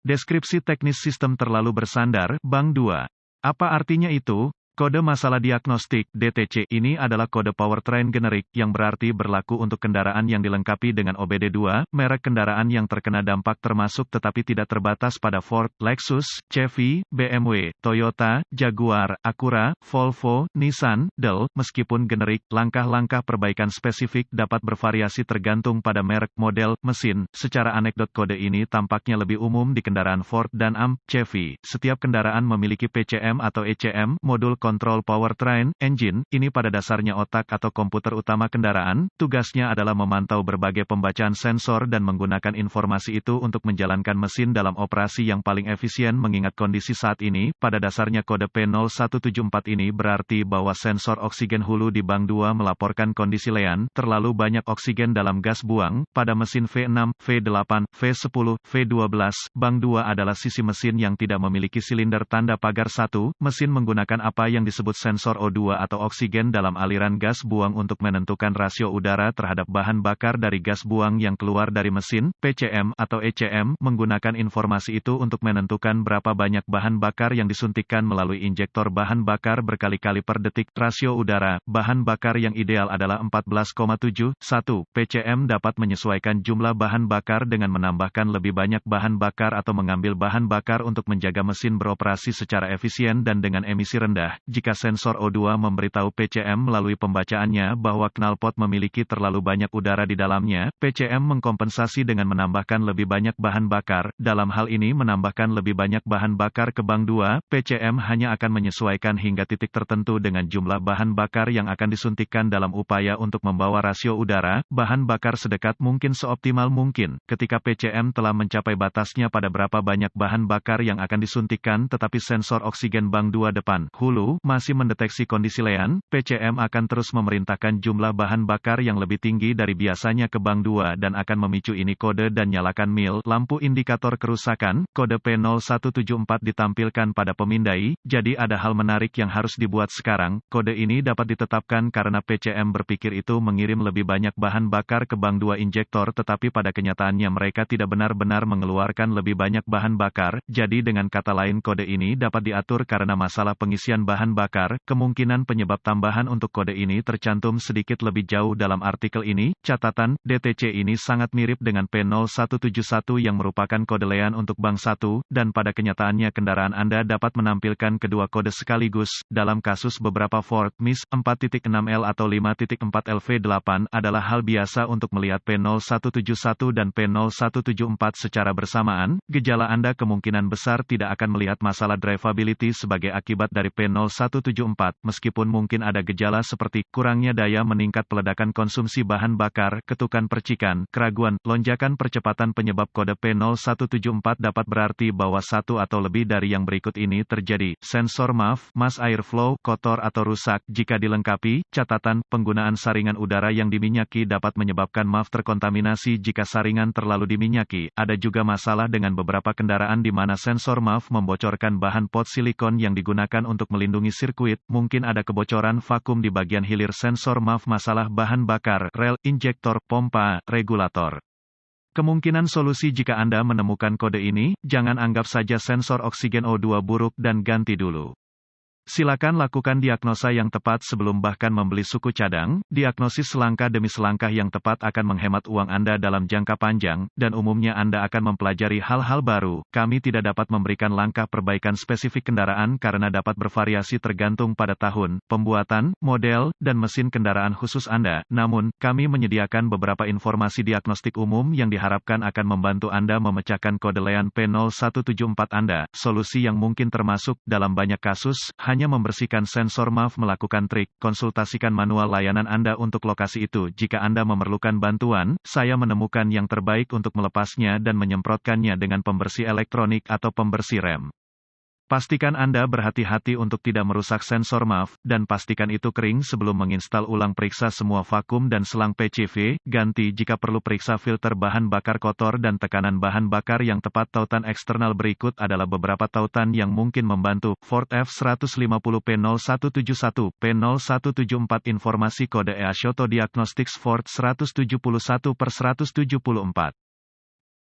Deskripsi teknis sistem terlalu bersandar, Bang 2. Apa artinya itu? Kode masalah diagnostik (DTC) ini adalah kode powertrain generik yang berarti berlaku untuk kendaraan yang dilengkapi dengan OBD2, merek kendaraan yang terkena dampak termasuk tetapi tidak terbatas pada Ford, Lexus, Chevy, BMW, Toyota, Jaguar, Acura, Volvo, Nissan, Dell. Meskipun generik, langkah-langkah perbaikan spesifik dapat bervariasi tergantung pada merek, model, mesin. Secara anekdot kode ini tampaknya lebih umum di kendaraan Ford dan Chevy. Setiap kendaraan memiliki PCM atau ECM, modul kontrol powertrain, engine, ini pada dasarnya otak atau komputer utama kendaraan, tugasnya adalah memantau berbagai pembacaan sensor dan menggunakan informasi itu untuk menjalankan mesin dalam operasi yang paling efisien mengingat kondisi saat ini, pada dasarnya kode P0174 ini berarti bahwa sensor oksigen hulu di Bang 2 melaporkan kondisi lean, terlalu banyak oksigen dalam gas buang, pada mesin V6, V8, V10, V12, Bang 2 adalah sisi mesin yang tidak memiliki silinder tanda pagar 1, mesin menggunakan apa yang disebut sensor O2 atau oksigen dalam aliran gas buang untuk menentukan rasio udara terhadap bahan bakar dari gas buang yang keluar dari mesin. PCM atau ECM menggunakan informasi itu untuk menentukan berapa banyak bahan bakar yang disuntikkan melalui injektor bahan bakar berkali-kali per detik. Rasio udara bahan bakar yang ideal adalah 14,7. 1. PCM dapat menyesuaikan jumlah bahan bakar dengan menambahkan lebih banyak bahan bakar atau mengambil bahan bakar untuk menjaga mesin beroperasi secara efisien dan dengan emisi rendah. Jika sensor O2 memberitahu PCM melalui pembacaannya bahwa knalpot memiliki terlalu banyak udara di dalamnya, PCM mengkompensasi dengan menambahkan lebih banyak bahan bakar. Dalam hal ini menambahkan lebih banyak bahan bakar ke Bang 2, PCM hanya akan menyesuaikan hingga titik tertentu dengan jumlah bahan bakar yang akan disuntikkan dalam upaya untuk membawa rasio udara, bahan bakar sedekat mungkin seoptimal mungkin. Ketika PCM telah mencapai batasnya pada berapa banyak bahan bakar yang akan disuntikkan tetapi sensor oksigen Bang 2 depan, hulu, masih mendeteksi kondisi lean, PCM akan terus memerintahkan jumlah bahan bakar yang lebih tinggi dari biasanya ke Bang 2 dan akan memicu ini kode dan nyalakan mil lampu indikator kerusakan. Kode P0174 ditampilkan pada pemindai, jadi ada hal menarik yang harus dibuat sekarang. Kode ini dapat ditetapkan karena PCM berpikir itu mengirim lebih banyak bahan bakar ke Bang 2 injektor tetapi pada kenyataannya mereka tidak benar-benar mengeluarkan lebih banyak bahan bakar, jadi dengan kata lain kode ini dapat diatur karena masalah pengisian bahan bakar. Kemungkinan penyebab tambahan untuk kode ini tercantum sedikit lebih jauh dalam artikel ini. Catatan, DTC ini sangat mirip dengan P0171 yang merupakan kode lean untuk Bang 1, dan pada kenyataannya kendaraan Anda dapat menampilkan kedua kode sekaligus. Dalam kasus beberapa Ford, MIS 4.6L atau 5.4L V8 adalah hal biasa untuk melihat P0171 dan P0174 secara bersamaan. Gejala Anda kemungkinan besar tidak akan melihat masalah drivability sebagai akibat dari P0174, meskipun mungkin ada gejala seperti kurangnya daya meningkat peledakan konsumsi bahan bakar, ketukan percikan, keraguan, lonjakan percepatan. Penyebab kode P0174 dapat berarti bahwa satu atau lebih dari yang berikut ini terjadi. Sensor MAF, mass airflow, kotor atau rusak. Jika dilengkapi, catatan, penggunaan saringan udara yang diminyaki dapat menyebabkan MAF terkontaminasi jika saringan terlalu diminyaki. Ada juga masalah dengan beberapa kendaraan di mana sensor MAF membocorkan bahan pot silikon yang digunakan untuk melindungi sirkuit. Mungkin ada kebocoran vakum di bagian hilir sensor MAF, masalah bahan bakar, rel, injektor, pompa, regulator. Kemungkinan solusi jika Anda menemukan kode ini, jangan anggap saja sensor oksigen O2 buruk dan ganti dulu. Silakan lakukan diagnosa yang tepat sebelum bahkan membeli suku cadang. Diagnosis selangkah demi selangkah yang tepat akan menghemat uang Anda dalam jangka panjang, dan umumnya Anda akan mempelajari hal-hal baru. Kami tidak dapat memberikan langkah perbaikan spesifik kendaraan karena dapat bervariasi tergantung pada tahun, pembuatan, model, dan mesin kendaraan khusus Anda. Namun, kami menyediakan beberapa informasi diagnostik umum yang diharapkan akan membantu Anda memecahkan kode lean P0174 Anda. Solusi yang mungkin termasuk, dalam banyak kasus, hanya membersihkan sensor MAF. Melakukan trik, konsultasikan manual layanan Anda untuk lokasi itu. Jika Anda memerlukan bantuan, saya menemukan yang terbaik untuk melepasnya dan menyemprotkannya dengan pembersih elektronik atau pembersih rem. Pastikan Anda berhati-hati untuk tidak merusak sensor MAF, dan pastikan itu kering sebelum menginstal ulang. Periksa semua vakum dan selang PCV, ganti jika perlu. Periksa filter bahan bakar kotor dan tekanan bahan bakar yang tepat. Tautan eksternal berikut adalah beberapa tautan yang mungkin membantu. Ford F150 P0171, P0174 informasi kode EASHOTO Diagnostics Ford 171/174.